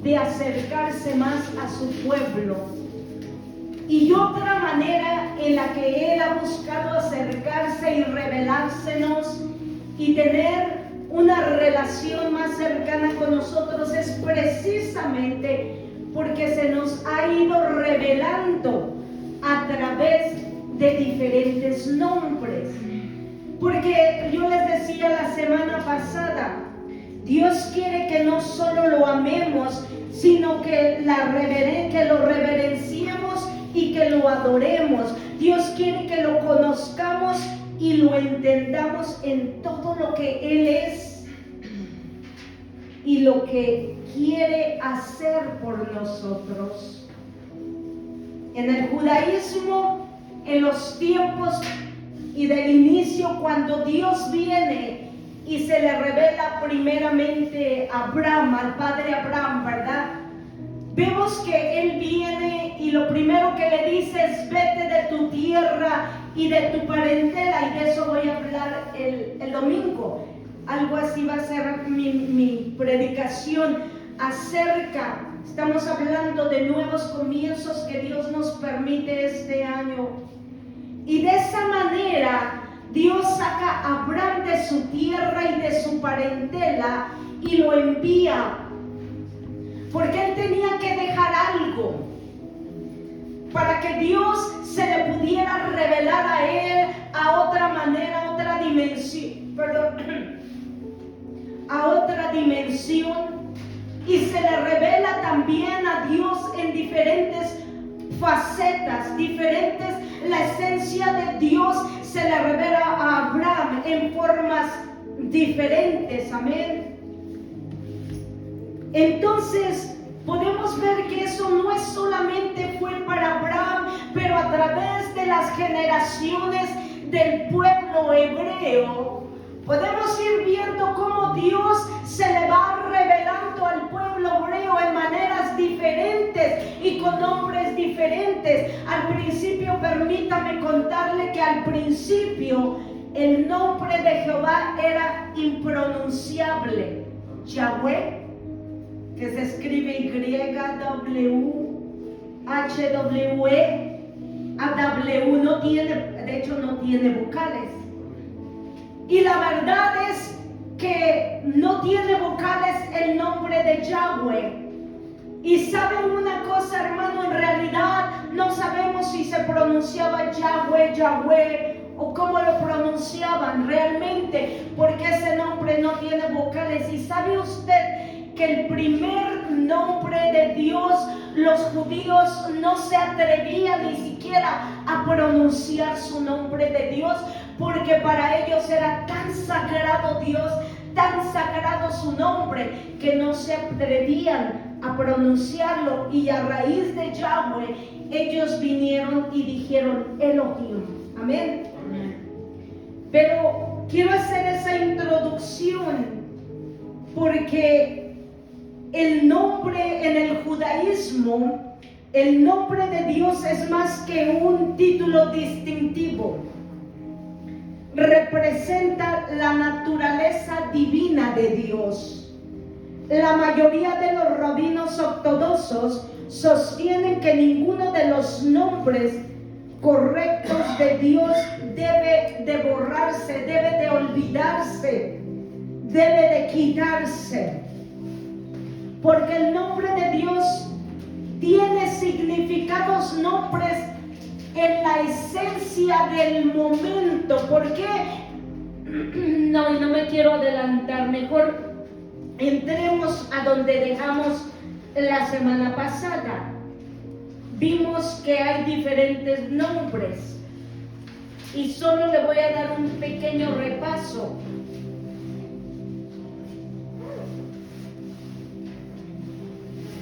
de acercarse más a su pueblo. Y otra manera en la que Él ha buscado acercarse y revelársenos y tener una relación más cercana con nosotros es precisamente porque se nos ha ido revelando a través de diferentes nombres. Porque yo les decía la semana pasada, Dios quiere que no solo lo amemos, sino que lo reverenciemos y que lo adoremos. Dios quiere que lo conozcamos y lo entendamos en todo lo que Él es y lo que quiere hacer por nosotros. En el judaísmo, en los tiempos y del inicio, cuando Dios viene y se le revela primeramente a Abraham, al padre Abraham, ¿verdad? Vemos que Él viene y lo primero que le dice es: vete de tu tierra y de tu parentela, y de eso voy a hablar el domingo. Algo así va a ser mi predicación acerca. Estamos hablando de nuevos comienzos que Dios nos permite este año. Y de esa manera Dios saca a Abraham de su tierra y de su parentela y lo envía. Porque él tenía que dejar algo para que Dios se le pudiera revelar a él a otra manera, a otra dimensión. Y se le revela también a Dios en diferentes facetas, diferentes. La esencia de Dios se le revela a Abraham en formas diferentes. Amén. Entonces podemos ver que eso no es solamente fue para Abraham, pero a través de las generaciones del pueblo hebreo podemos ir viendo cómo Dios se le va revelando al pueblo hebreo en maneras diferentes y con nombres diferentes. Al principio, permítame contarle que al principio el nombre de Jehová era impronunciable. Yahweh, que se escribe Y-W-H-W-E, A-W no tiene, de hecho no tiene vocales. Y la verdad es que no tiene vocales el nombre de Yahweh. Y saben una cosa, hermano, en realidad no sabemos si se pronunciaba Yahweh o cómo lo pronunciaban realmente, porque ese nombre no tiene vocales. Y sabe usted que el primer nombre de Dios, los judíos no se atrevían ni siquiera a pronunciar su nombre de Dios, porque para ellos era tan sagrado Dios, tan sagrado su nombre, que no se atrevían a pronunciarlo. Y a raíz de Yahweh, ellos vinieron y dijeron Elohim. Amén. Pero quiero hacer esa introducción porque el nombre en el judaísmo, el nombre de Dios es más que un título distintivo. Representa la naturaleza divina de Dios. La mayoría de los rabinos ortodoxos sostienen que ninguno de los nombres correctos de Dios debe de borrarse, debe de olvidarse, debe de quitarse, porque el nombre de Dios tiene significados, nombres en la esencia del momento. ¿Por qué? No me quiero adelantar, mejor entremos a donde dejamos la semana pasada. Vimos que hay diferentes nombres y solo le voy a dar un pequeño repaso.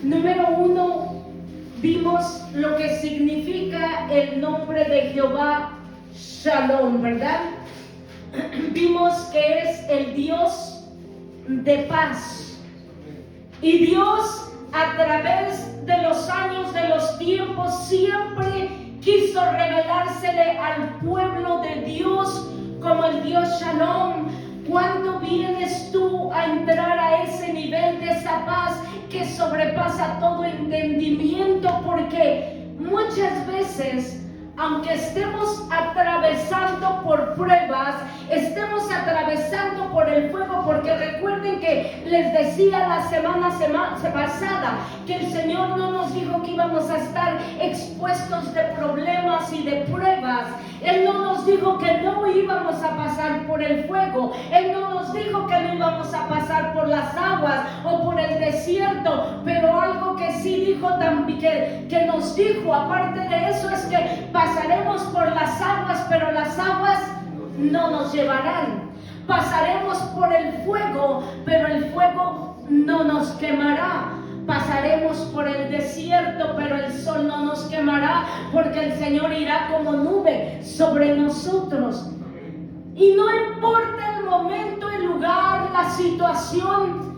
Número 1, vimos lo que significa el nombre de Jehová, Shalom, ¿verdad? Vimos que es el Dios de paz. Y Dios, a través de los años, de los tiempos, siempre quiso revelársele al pueblo de Dios como el Dios Shalom, ¿Cuándo vienes tú a entrar a ese nivel de esa paz que sobrepasa todo entendimiento? Porque muchas veces, aunque estemos atravesando por pruebas, estemos atravesando por el fuego, porque recuerden que les decía la semana pasada que el Señor no nos dijo que íbamos a estar expuestos de problemas y de pruebas. Él no nos dijo que no íbamos a pasar por el fuego. Él no nos dijo que no íbamos a pasar por las aguas o por el desierto. Pero algo que sí dijo también, que nos dijo, aparte de eso, es que pasaremos por las aguas, pero las aguas no nos llevarán. Pasaremos por el fuego, pero el fuego no nos quemará. Pasaremos por el desierto, pero el sol no nos quemará, porque el Señor irá como nube sobre nosotros. Y no importa el momento, el lugar, la situación,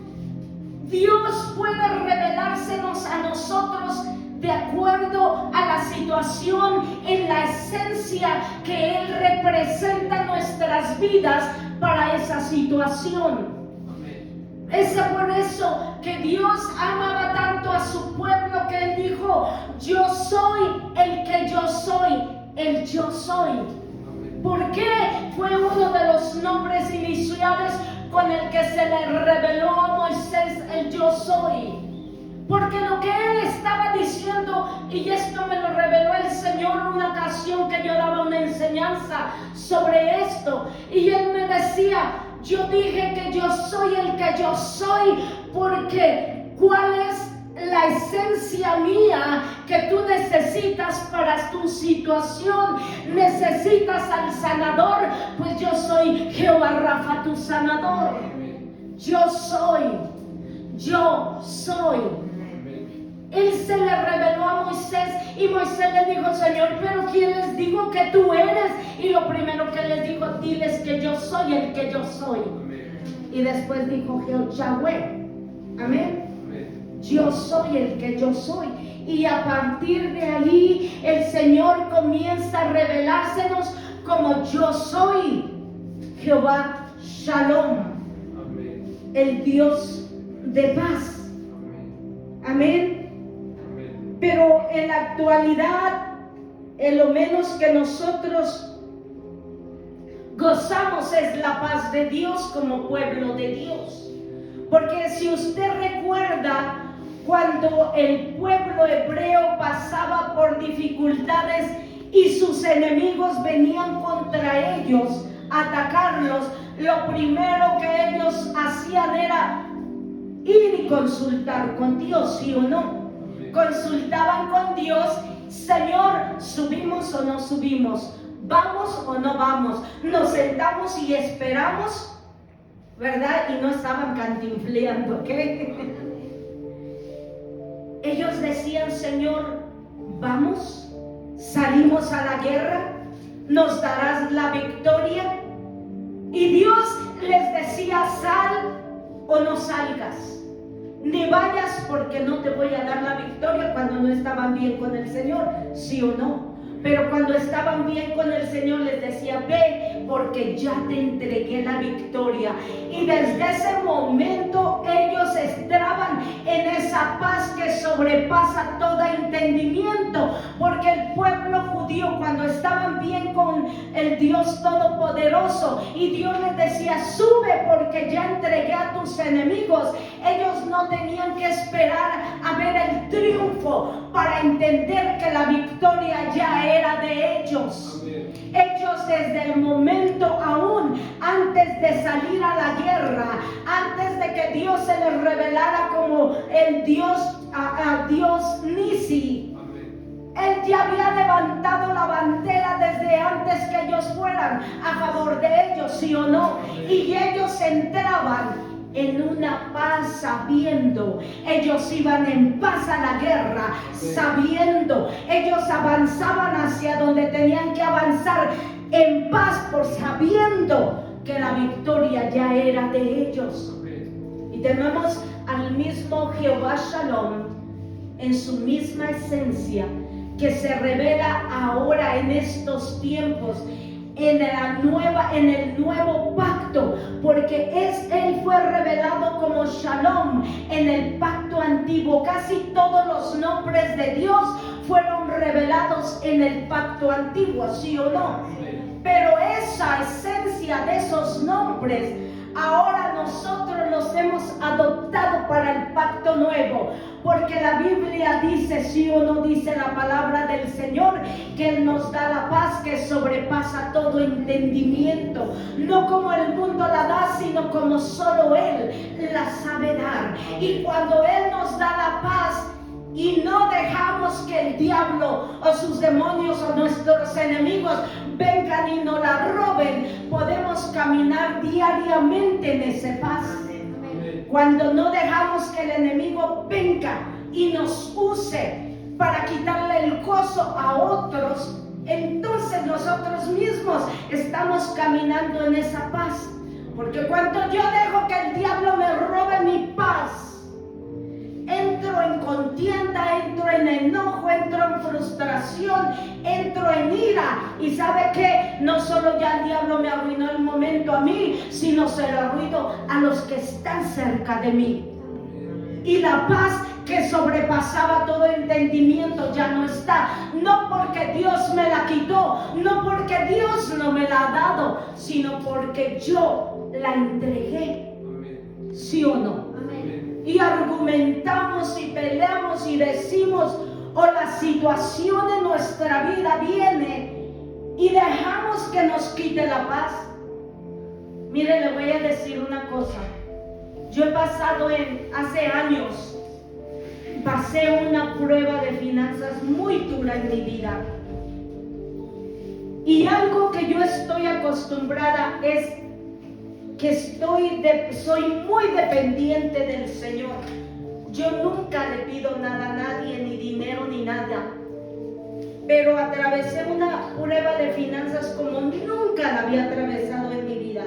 Dios puede revelársenos a nosotros de acuerdo a la situación, en la esencia que Él representa en nuestras vidas para esa situación. Es por eso que Dios amaba tanto a su pueblo, que Él dijo: yo soy el que yo soy, el yo soy. ¿Por qué? Fue uno de los nombres iniciales con el que se le reveló a Moisés el yo soy. Porque lo que él estaba diciendo, y esto me lo reveló el Señor en una ocasión que yo daba una enseñanza sobre esto, y él me decía: yo dije que yo soy el que yo soy, porque ¿cuál es la esencia mía que tú necesitas para tu situación? Necesitas al sanador, pues yo soy Jehová Rafa, tu sanador. Yo soy. Él se le reveló a Moisés, y Moisés le dijo: Señor, pero ¿quién les digo que tú eres? Y lo primero que les dijo: diles que yo soy el que yo soy. Y después dijo Yahweh. Amén. Yo soy el que yo soy. Y a partir de ahí el Señor comienza a revelársenos como yo soy Jehová Shalom, el Dios de paz. Amén. Pero en la actualidad, en lo menos que nosotros gozamos es la paz de Dios como pueblo de Dios. Porque si usted recuerda, cuando el pueblo hebreo pasaba por dificultades y sus enemigos venían contra ellos a atacarlos, lo primero que ellos hacían era ir y consultar con Dios, ¿sí o no? Consultaban con Dios: Señor, ¿subimos o no subimos? ¿Vamos o no vamos? Nos sentamos y esperamos, ¿verdad? Y no estaban cantinfleando, ¿ok? Ellos decían: Señor, ¿vamos? ¿Salimos a la guerra? ¿Nos darás la victoria? Y Dios les decía: sal o no salgas. Ni vayas, porque no te voy a dar la victoria. Cuando no estaban bien con el Señor, ¿sí o no? Pero cuando estaban bien con el Señor les decía: ve, porque ya te entregué la victoria. Y desde ese momento ellos entraban en esa paz que sobrepasa todo entendimiento, porque el pueblo judío, cuando estaban bien con el Dios Todopoderoso y Dios les decía: sube porque ya entregué a tus enemigos, ellos no tenían que esperar a ver el triunfo para entender que la victoria ya era de ellos. Amén. Ellos desde el momento aún antes de salir a la guerra, antes de que Dios se les revelara como el Dios, Dios Nisi, Él ya había levantado la bandera desde antes que ellos fueran a favor de ellos, ¿sí o no? Y ellos entraban en una paz sabiendo, ellos iban en paz a la guerra, sabiendo, ellos avanzaban hacia donde tenían que avanzar en paz, por sabiendo que la victoria ya era de ellos. Y tenemos al mismo Jehová Shalom en su misma esencia, que se revela ahora en estos tiempos en el nuevo pacto, porque Él fue revelado como Shalom en el pacto antiguo. Casi todos los nombres de Dios fueron revelados en el pacto antiguo, ¿sí o no? Pero esa esencia de esos nombres, ahora nosotros los hemos adoptado para el pacto nuevo, porque la Biblia dice, sí o no, dice la palabra del Señor, que Él nos da la paz que sobrepasa todo entendimiento, no como el mundo la da, sino como solo Él la sabe dar. Y cuando Él nos da la paz y no dejamos que el diablo o sus demonios o nuestros enemigos vengan y nos la roben, podemos caminar diariamente en esa paz. Cuando no dejamos que el enemigo venga y nos use para quitarle el gozo a otros, entonces nosotros mismos estamos caminando en esa paz. Porque cuando yo dejo que el diablo me robe mi paz, entro en contienda, entro en enojo, entro en frustración, entro en ira. Y ¿sabe qué? No solo ya el diablo me arruinó el momento a mí, sino se lo arruinó a los que están cerca de mí. Y la paz que sobrepasaba todo entendimiento ya no está. No porque Dios me la quitó, no porque Dios no me la ha dado, sino porque yo la entregué. ¿Sí o no? Y argumentamos y peleamos y decimos, o la situación de nuestra vida viene y dejamos que nos quite la paz. Mire, le voy a decir una cosa. Yo he pasado hace años, pasé una prueba de finanzas muy dura en mi vida. Y algo que yo estoy acostumbrada es que soy muy dependiente del Señor. Yo nunca le pido nada a nadie, ni dinero ni nada. Pero atravesé una prueba de finanzas como nunca la había atravesado en mi vida.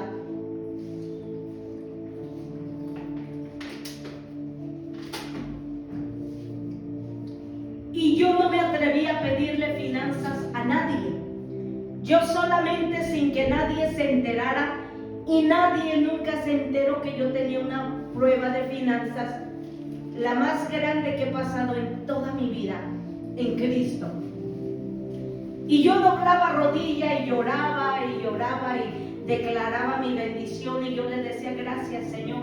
Y yo no me atreví a pedirle finanzas a nadie. Yo solamente, sin que nadie se enterara, y nadie nunca se enteró que yo tenía una prueba de finanzas, la más grande que he pasado en toda mi vida, en Cristo. Y yo doblaba rodilla y lloraba y declaraba mi bendición, y yo le decía, gracias Señor,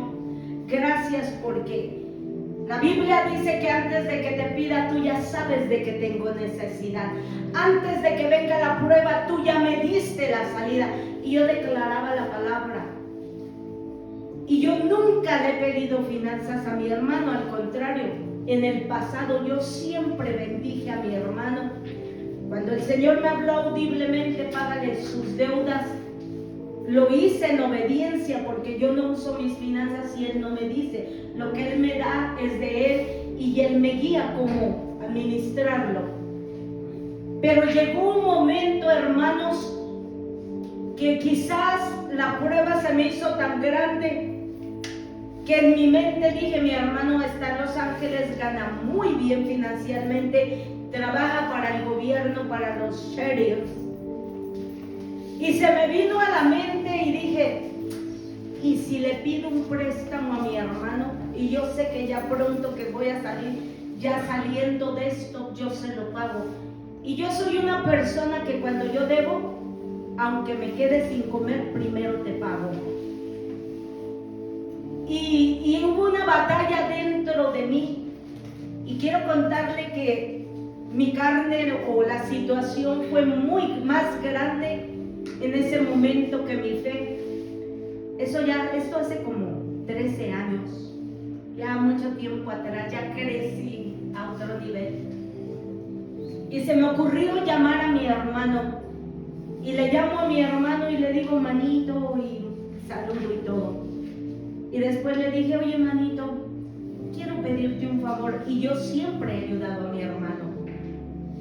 gracias, porque la Biblia dice que antes de que te pida, tú ya sabes de que tengo necesidad. Antes de que venga la prueba, tú ya me diste la salida. Y yo declaraba la palabra. Y yo nunca le he pedido finanzas a mi hermano, al contrario, en el pasado yo siempre bendije a mi hermano. Cuando el Señor me habló audiblemente, págale sus deudas, lo hice en obediencia, porque yo no uso mis finanzas y Él no me dice. Lo que Él me da es de Él y Él me guía cómo administrarlo. Pero llegó un momento, hermanos, que quizás la prueba se me hizo tan grande que en mi mente dije, mi hermano está en Los Ángeles, gana muy bien financieramente, trabaja para el gobierno, para los sheriffs. Y se me vino a la mente y dije, ¿y si le pido un préstamo a mi hermano? Y yo sé que ya pronto que voy a salir, ya saliendo de esto, yo se lo pago. Y yo soy una persona que cuando yo debo, aunque me quede sin comer, primero te pago. Y hubo una batalla dentro de mí. Y quiero contarle que mi carne o la situación fue muy más grande en ese momento que mi fe. Esto hace como 13 años. Ya mucho tiempo atrás, ya crecí a otro nivel. Y se me ocurrió llamar a mi hermano. Y le llamo a mi hermano y le digo, manito, y saludo y todo. Y después le dije, oye, manito, quiero pedirte un favor. Y yo siempre he ayudado a mi hermano.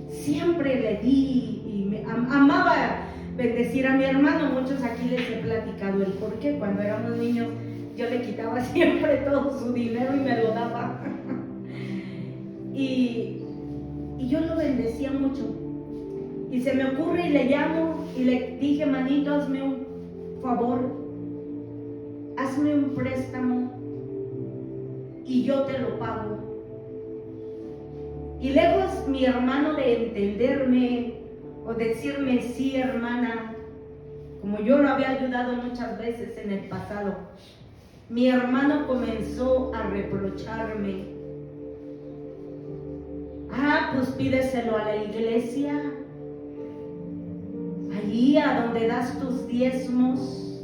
Siempre le di y amaba bendecir a mi hermano. Muchos aquí les he platicado el por qué. Cuando éramos niños, yo le quitaba siempre todo su dinero y me lo daba. y yo lo bendecía mucho. Y se me ocurre y le llamo y le dije, manito, hazme un favor, hazme un préstamo y yo te lo pago. Y lejos mi hermano de entenderme o decirme, sí, hermana, como yo lo había ayudado muchas veces en el pasado, mi hermano comenzó a reprocharme. Pues pídeselo a la iglesia, allí a donde das tus diezmos.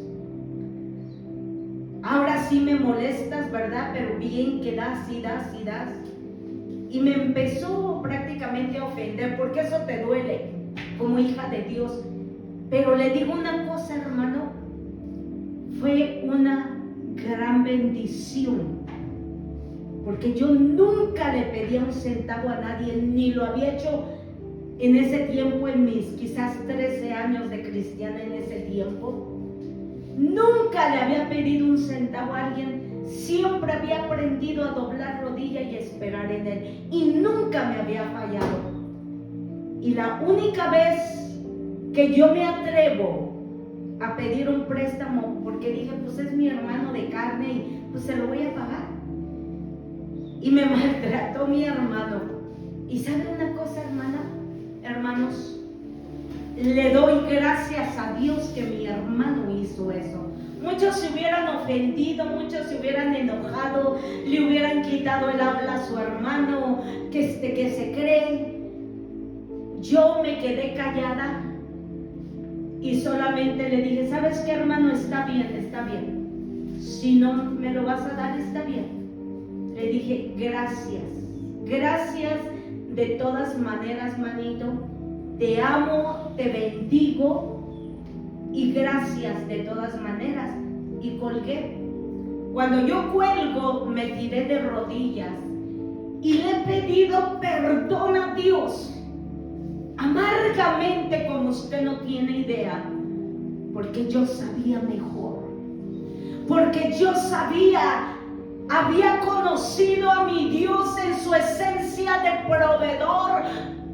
Ahora sí me molestas, ¿verdad? Pero bien que das y das y das. Y me empezó prácticamente a ofender, porque eso te duele como hija de Dios. Pero le digo una cosa, hermano, fue una gran bendición, porque yo nunca le pedía un centavo a nadie, ni lo había hecho en ese tiempo, en mis quizás 13 años de cristiana en ese tiempo. Nunca le había pedido un centavo a alguien. Siempre había aprendido a doblar rodilla y esperar en Él, y nunca me había fallado. Y la única vez que yo me atrevo a pedir un préstamo, porque dije, pues es mi hermano de carne y pues se lo voy a pagar, y me maltrató mi hermano. Y ¿saben una cosa, hermanos? Le doy gracias a Dios que mi hermano hizo eso. Muchos se hubieran ofendido, muchos se hubieran enojado, le hubieran quitado el habla a su hermano, que se cree. Yo me quedé callada y solamente le dije, ¿sabes qué, hermano? Está bien. Si no me lo vas a dar, está bien. Le dije, gracias de todas maneras, manito. Te amo, te bendigo y gracias de todas maneras. Y colgué. Cuando yo cuelgo, me tiré de rodillas y le he pedido perdón a Dios amargamente, como usted no tiene idea, porque yo sabía mejor, porque yo había conocido a mi Dios en su esencia de proveedor.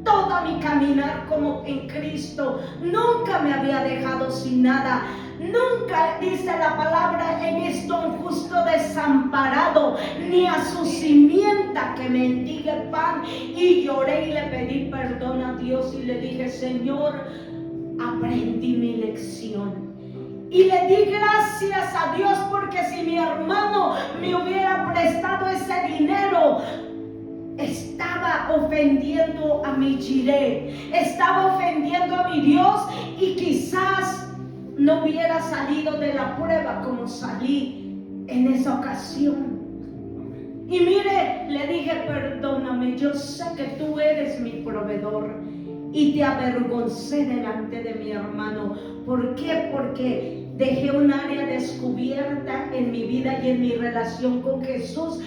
Toda mi caminar como en Cristo, nunca me había dejado sin nada. Nunca, dice la palabra, he visto a un justo desamparado, ni a su simienta que mendigue pan. Y lloré y le pedí perdón a Dios y le dije, Señor, aprendí mi lección. Y le di gracias a Dios, porque si mi hermano me hubiera prestado ese dinero, estaba ofendiendo a mi Jireh, estaba ofendiendo a mi Dios, y quizás no hubiera salido de la prueba como salí en esa ocasión. Y mire, le dije, perdóname, yo sé que tú eres mi proveedor, y te avergoncé delante de mi hermano. ¿Por qué? Porque dejé un área descubierta en mi vida y en mi relación con Jesús,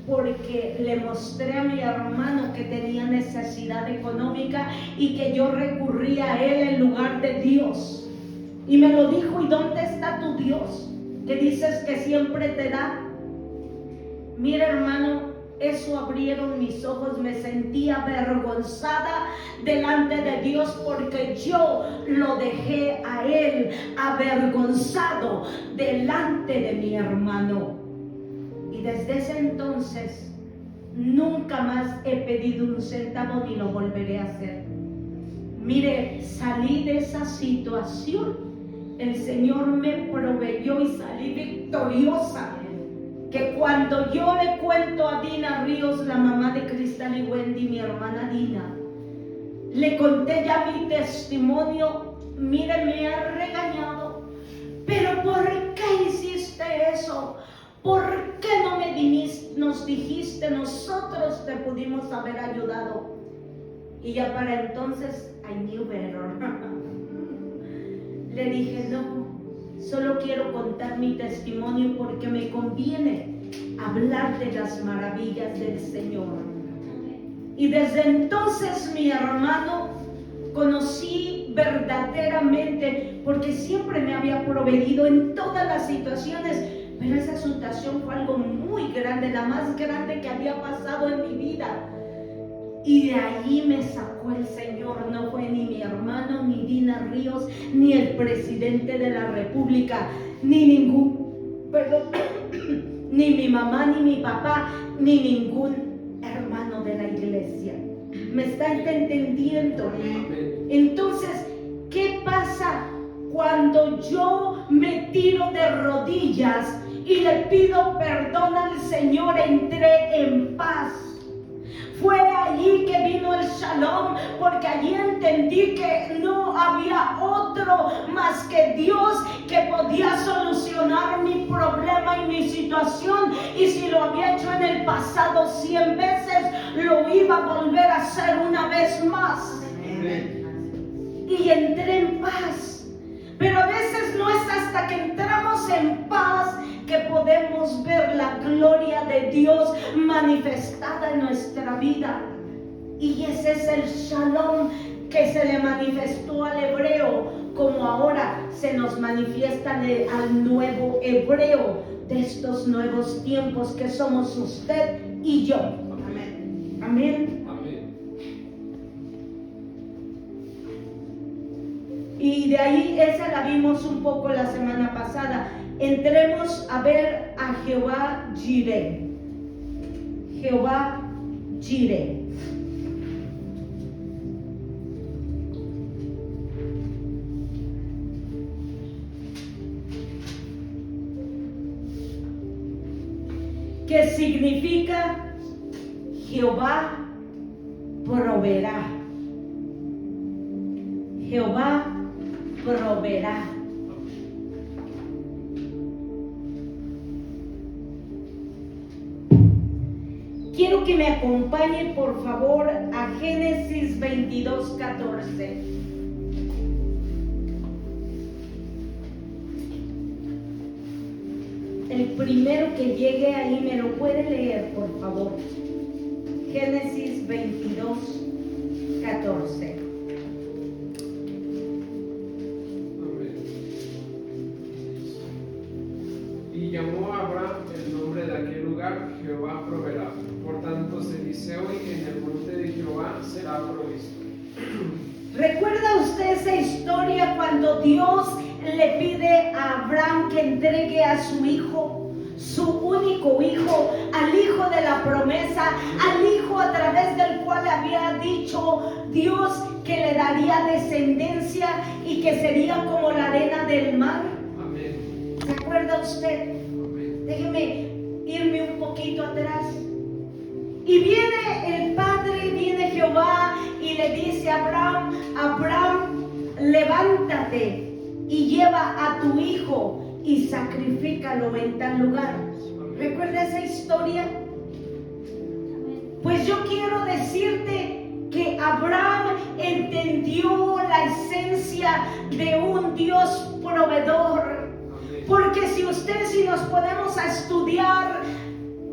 porque le mostré a mi hermano que tenía necesidad económica y que yo recurría a él en lugar de Dios. Y me lo dijo, ¿y dónde está tu Dios, que dices que siempre te da? Mira, hermano, eso abrieron mis ojos. Me sentí avergonzada delante de Dios, porque yo lo dejé a él avergonzado delante de mi hermano. Y desde ese entonces nunca más he pedido un centavo, ni lo volveré a hacer. Mire, salí de esa situación. El Señor me proveyó y salí victoriosa. Que cuando yo le cuento a Dina Ríos, la mamá de Cristal y Wendy, mi hermana Dina, le conté ya mi testimonio, mire, me ha regañado. ¿Pero por qué hiciste eso? ¿Por qué no nos dijiste? Nosotros te pudimos haber ayudado. Y ya para entonces, I knew better. Le dije, no, solo quiero contar mi testimonio porque me conviene hablar de las maravillas del Señor. Y desde entonces, mi hermano, conocí verdaderamente, porque siempre me había proveído en todas las situaciones, pero esa situación fue algo muy grande, la más grande que había pasado en mi vida. Y de ahí me sacó el Señor. No fue ni mi hermano, ni Dina Ríos, ni el presidente de la República, ni ni mi mamá, ni mi papá, ni ningún hermano de la iglesia. ¿Me está entendiendo? Entonces, ¿qué pasa cuando yo me tiro de rodillas y le pido perdón al Señor? Entré en paz. Fue allí que vino el Shalom, porque allí entendí que no había otro más que Dios que podía solucionar mi problema y mi situación. Y si lo había hecho en el pasado 100 veces, lo iba a volver a hacer una vez más. Y entré en paz. Pero a veces no es hasta que entramos en paz que podemos ver la gloria de Dios manifestada en nuestra vida. Y ese es el Shalom que se le manifestó al hebreo, como ahora se nos manifiesta al nuevo hebreo de estos nuevos tiempos que somos usted y yo. Amén. Amén. Y de ahí esa la vimos un poco la semana pasada. Entremos a ver a Jehová Jireh. Jehová Jireh. Que significa Jehová proveerá. Jehová proveerá. Quiero que me acompañe por favor a Génesis 22:14. El primero que llegue ahí me lo puede leer, por favor. Génesis 22:14. Y llamó a Abraham el nombre de aquel lugar Jehová proveerá. Por tanto se dice hoy: en el monte de Jehová será provisto. ¿Recuerda usted esa historia cuando Dios le pide a Abraham que entregue a su hijo, su único hijo, al hijo de la promesa, al hijo a través del cual había dicho Dios que le daría descendencia y que sería como la arena del mar? Amén. ¿Se acuerda usted? Amén. Déjeme irme un poquito atrás. Y viene el Padre, viene Jehová y le dice a Abraham: Abraham, levántate y lleva a tu hijo y sacrifícalo en tal lugar. ¿Recuerda esa historia? Pues yo quiero decirte que Abraham entendió la esencia de un Dios proveedor. Porque si nos podemos a estudiar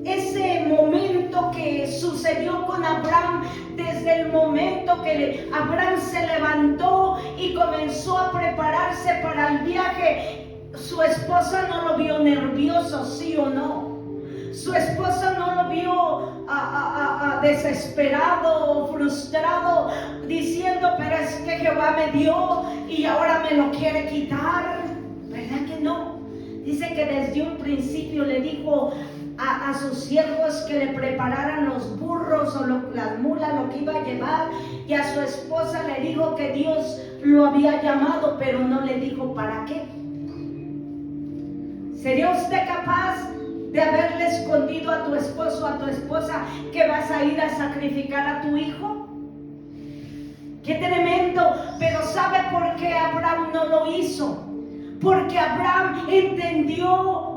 ese momento que sucedió con Abraham, desde el momento que Abraham se levantó y comenzó a prepararse para el viaje, su esposa no lo vio nervioso, ¿sí o no? Su esposa no lo vio desesperado o frustrado, diciendo: pero es que Jehová me dio y ahora me lo quiere quitar. ¿Verdad que no? Dice que desde un principio le dijo a sus siervos que le prepararan los burros o las mulas, lo que iba a llevar, y a su esposa le dijo que Dios lo había llamado, pero no le dijo para qué. ¿Sería usted capaz de haberle escondido a tu esposo o a tu esposa que vas a ir a sacrificar a tu hijo? ¡Qué tremendo! Pero ¿sabe por qué Abraham no lo hizo? Porque Abraham entendió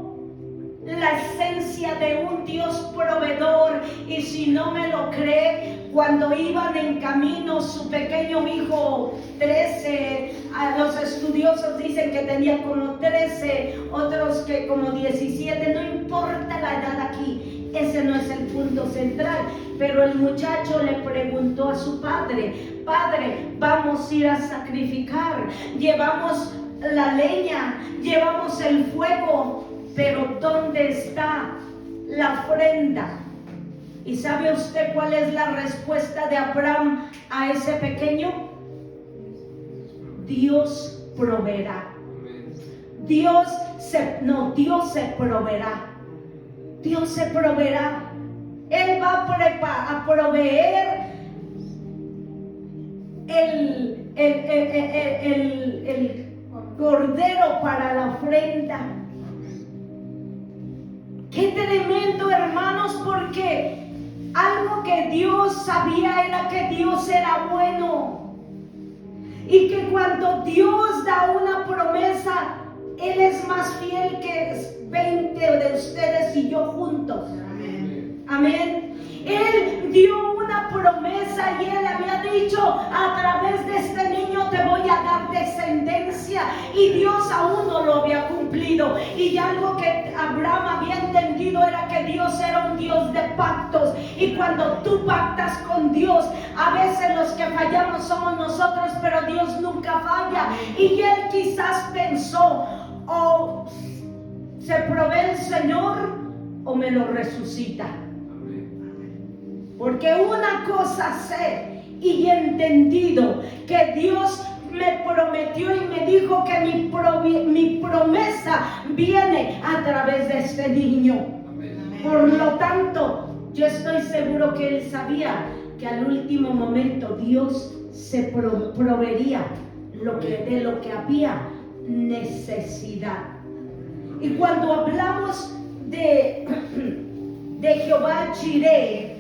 la esencia de un Dios proveedor. Y si no me lo cree, cuando iban en camino su pequeño hijo, 13, los estudiosos dicen que tenía como 13, otros que como 17, no importa la edad aquí, ese no es el punto central. Pero el muchacho le preguntó a su padre: Padre, vamos a ir a sacrificar, llevamos la leña, llevamos el fuego, pero ¿dónde está la ofrenda? ¿Y sabe usted cuál es la respuesta de Abraham a ese pequeño? Dios proveerá. Dios se proveerá. Dios se proveerá. Él va a proveer el cordero para la ofrenda. Qué tremendo, hermanos, porque algo que Dios sabía era que Dios era bueno, y que cuando Dios da una promesa, Él es más fiel que 20 de ustedes y yo juntos. Amén. Amén. Él dio una promesa y Él había dicho: a través de este niño te voy a dar descendencia, y Dios aún no lo había cumplido. Y algo que Abraham había entendido era que Dios era un Dios de pactos, y cuando tú pactas con Dios, a veces los que fallamos somos nosotros, pero Dios nunca falla. Y Él quizás pensó: o se provee el Señor o me lo resucita. Porque una cosa sé y he entendido, que Dios me prometió y me dijo que mi promesa viene a través de este niño. Por lo tanto, yo estoy seguro que Él sabía que al último momento Dios se proveería de lo que había necesidad. Y cuando hablamos de Jehová Jireh,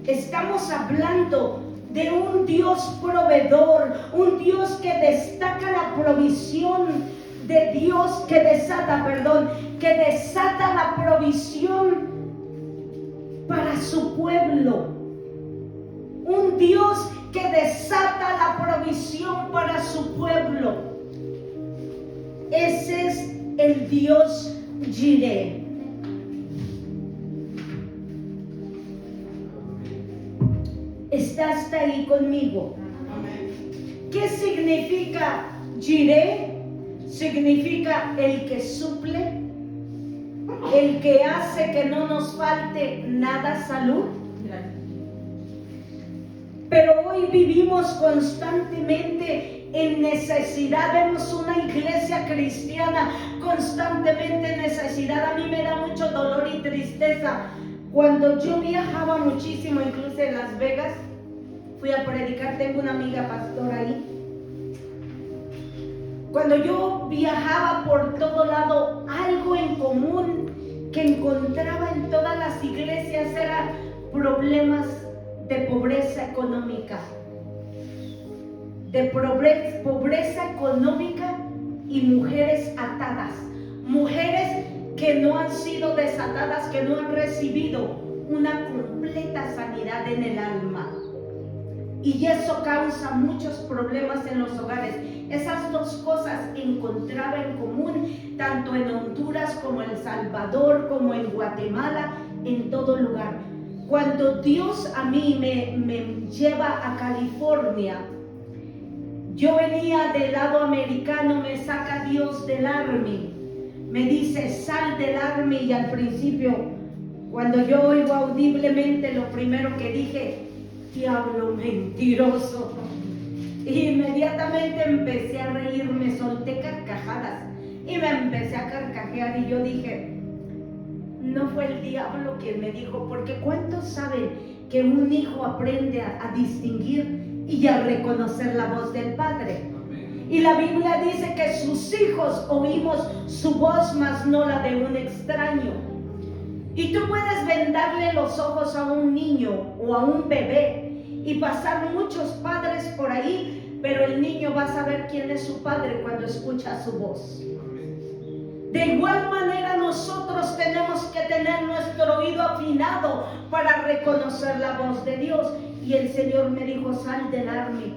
estamos hablando de un Dios proveedor, un Dios que destaca la provisión de Dios, que desata la provisión para su pueblo. Un Dios que desata la provisión para su pueblo. Ese es el Dios Jireh. ¿Está hasta ahí conmigo? ¿Qué significa Jireh? Significa el que suple, el que hace que no nos falte nada, salud. Pero hoy vivimos constantemente en necesidad. Vemos una iglesia cristiana constantemente en necesidad. A mí me da mucho dolor y tristeza. Cuando yo viajaba muchísimo, incluso en Las Vegas, fui a predicar, tengo una amiga pastora ahí. Cuando yo viajaba por todo lado, algo en común que encontraba en todas las iglesias era problemas de pobreza económica. De pobreza económica y mujeres atadas. Mujeres que no han sido desatadas, que no han recibido una completa sanidad en el alma. Y eso causa muchos problemas en los hogares. Esas dos cosas encontraba en común, tanto en Honduras como en El Salvador, como en Guatemala, en todo lugar. Cuando Dios a mí me lleva a California, yo venía del lado americano, me saca Dios del Army. Me dice: sal del Army. Y al principio, cuando yo oigo audiblemente, lo primero que dije: diablo mentiroso. Y inmediatamente empecé a reír, me solté carcajadas y me empecé a carcajear. Y yo dije: no fue el diablo quien me dijo, porque ¿cuántos saben que un hijo aprende a distinguir y a reconocer la voz del Padre? Y la Biblia dice que sus hijos oímos su voz, mas no la de un extraño. Y tú puedes vendarle los ojos a un niño o a un bebé y pasar muchos padres por ahí, pero el niño va a saber quién es su padre cuando escucha su voz. De igual manera nosotros tenemos que tener nuestro oído afinado para reconocer la voz de Dios. Y el Señor me dijo: sal del Army.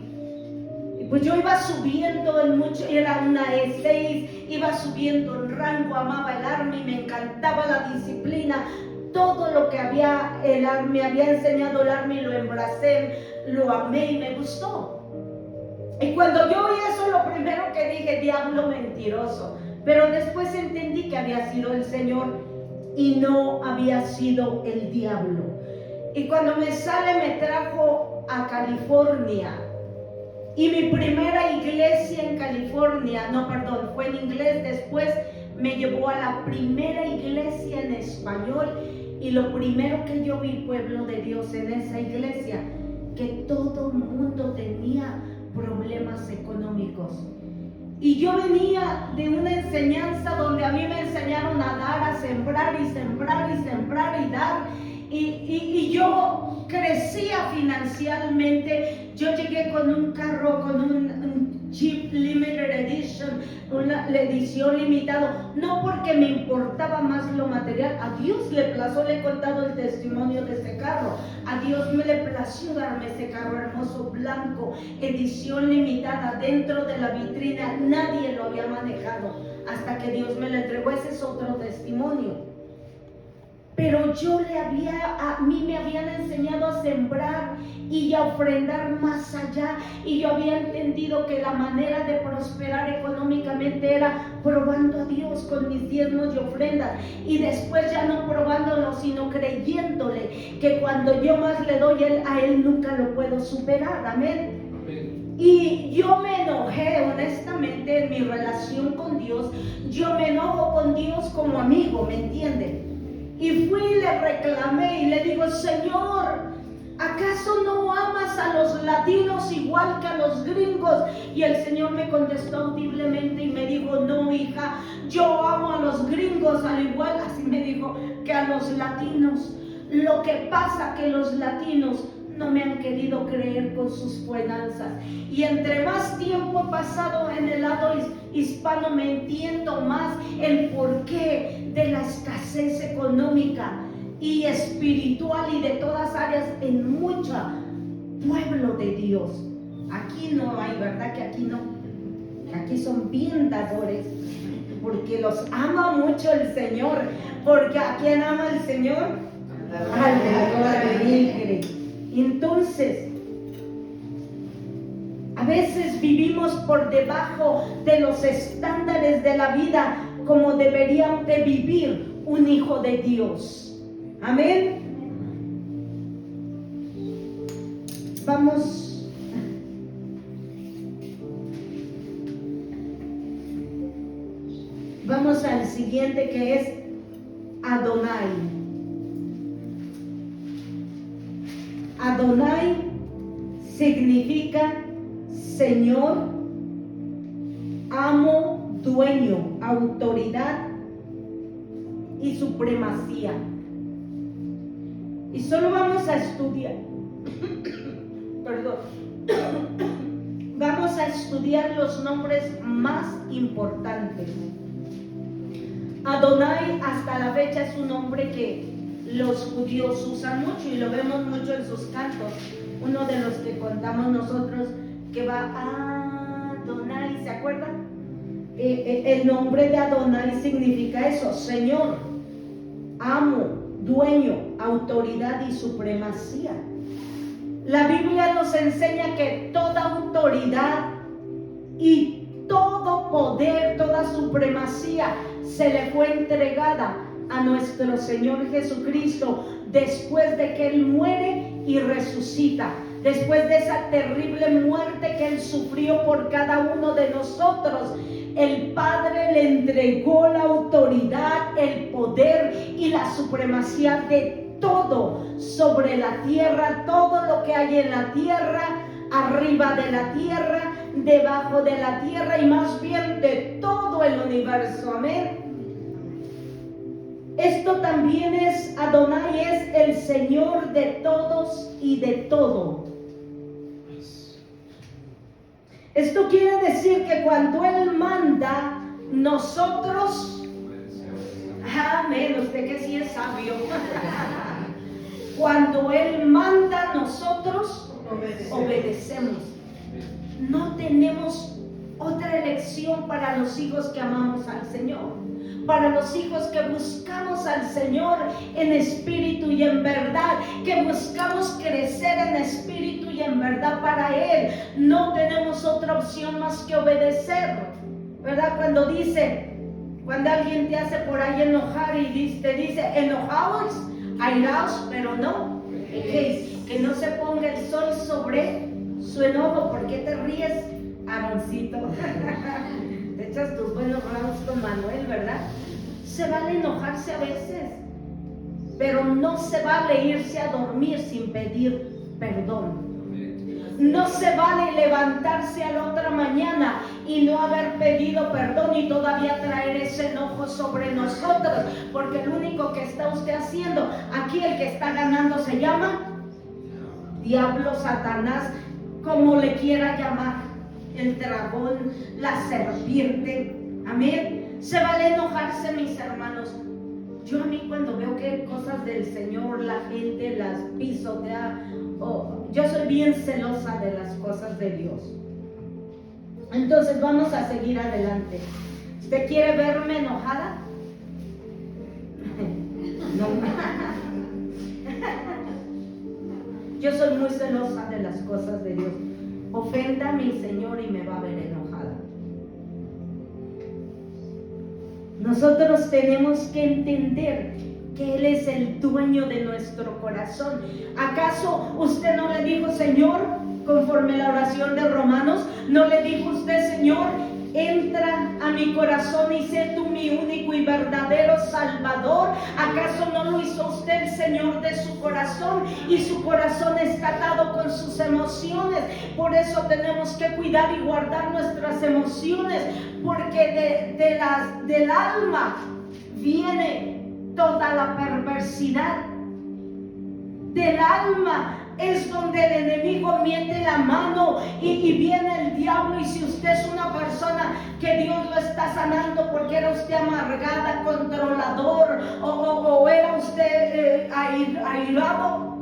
Y pues yo iba subiendo en mucho, era una E6, iba subiendo en rango, amaba el Army, me encantaba la disciplina. Todo lo que me había enseñado el Army lo embracé, lo amé y me gustó. Y cuando yo oí eso, lo primero que dije: diablo mentiroso. Pero después entendí que había sido el Señor y no había sido el diablo. Y cuando me sale me trajo a California. Y mi primera iglesia en California, no, perdón, fue en inglés. Después me llevó a la primera iglesia en español. Y lo primero que yo vi, pueblo de Dios, en esa iglesia, que todo el mundo tenía problemas económicos. Y yo venía de una enseñanza donde a mí me enseñaron a dar, a sembrar y sembrar y sembrar y dar. Y yo crecía financieramente. Yo llegué con un carro, con un Jeep Limited Edition, una edición limitada, no porque me importaba más lo material. A Dios le plació, le he contado el testimonio de ese carro. A Dios me le plació darme ese carro hermoso, blanco, edición limitada, dentro de la vitrina. Nadie lo había manejado hasta que Dios me lo entregó. Ese es otro testimonio. Pero a mí me habían enseñado a sembrar y a ofrendar más allá. Y yo había entendido que la manera de prosperar económicamente era probando a Dios con mis diezmos y ofrendas. Y después ya no probándolo, sino creyéndole que cuando yo más le doy a Él nunca lo puedo superar. Amén. Y yo me enojé, honestamente, en mi relación con Dios. Yo me enojo con Dios como amigo, ¿me entienden? Y fui y le reclamé y le digo: Señor, ¿acaso no amas a los latinos igual que a los gringos? Y el Señor me contestó audiblemente y me dijo: no, hija, yo amo a los gringos al igual, así me dijo, que a los latinos. Lo que pasa que los latinos no me han querido creer con sus finanzas. Y entre más tiempo he pasado en el lado hispano, me entiendo más el porqué de la escasez económica y espiritual y de todas áreas en mucho pueblo de Dios. Aquí no hay, ¿verdad? Que aquí no. Aquí son bien dadores, porque los ama mucho el Señor. Porque ¿a quién ama el Señor? Al dador alegre. Entonces, a veces vivimos por debajo de los estándares de la vida como debería de vivir un hijo de Dios. Amén. Vamos al siguiente, que es Adonai. Adonai significa Señor, amo, dueño, autoridad y supremacía. Y solo vamos a estudiar, vamos a estudiar los nombres más importantes. Adonai hasta la fecha es un nombre que los judíos usan mucho y lo vemos mucho en sus cantos. Uno de los que contamos nosotros, que va a Adonai, ¿se acuerdan? El nombre de Adonai significa eso: Señor, amo, dueño, autoridad y supremacía. La Biblia nos enseña que toda autoridad y todo poder, toda supremacía se le fue entregada a nuestro Señor Jesucristo después de que Él muere y resucita, después de esa terrible muerte que Él sufrió por cada uno de nosotros. El Padre le entregó la autoridad, el poder y la supremacía de todo sobre la tierra, todo lo que hay en la tierra, arriba de la tierra, debajo de la tierra y más bien de todo el universo. Amén. Esto también es, Adonai es el Señor de todos y de todo. Esto quiere decir que cuando Él manda, nosotros, amén, usted que sí es sabio, cuando Él manda, nosotros obedecemos. No tenemos otra elección para los hijos que amamos al Señor. Para los hijos que buscamos al Señor en espíritu y en verdad, que buscamos crecer en espíritu y en verdad para Él, no tenemos otra opción más que obedecer, ¿verdad? Cuando alguien te hace por ahí enojar y te dice enojados, airaos, pero no Que no se ponga el sol sobre su enojo. ¿Por qué te ríes, Aaroncito? Te echas tus buenos rounds con Manuel, ¿verdad? Se vale enojarse a veces, pero no se vale irse a dormir sin pedir perdón. No se vale levantarse a la otra mañana y no haber pedido perdón y todavía traer ese enojo sobre nosotros, porque el único que está usted haciendo, aquí el que está ganando se llama diablo, Satanás, como le quiera llamar, el dragón, la serpiente. Amén. Se vale enojarse, mis hermanos. Yo a mí cuando veo que cosas del Señor la gente las pisotea, yo soy bien celosa de las cosas de Dios. Entonces vamos a seguir adelante. ¿Usted quiere verme enojada? No. Yo soy muy celosa de las cosas de Dios. Ofenda a mi Señor y me va a ver enojada. Nosotros tenemos que entender que Él es el dueño de nuestro corazón. ¿Acaso usted no le dijo, Señor, conforme la oración de Romanos, no le dijo usted, Señor, entra a mi corazón y sé tú mi único y verdadero Salvador? ¿Acaso no lo hizo usted el Señor de su corazón? Y su corazón está atado con sus emociones. Por eso tenemos que cuidar y guardar nuestras emociones, porque del alma viene toda la perversidad. Del alma es donde el enemigo mete la mano y viene el diablo. Y si usted es una persona que Dios lo está sanando porque era usted amargada, controlador, o era usted airado,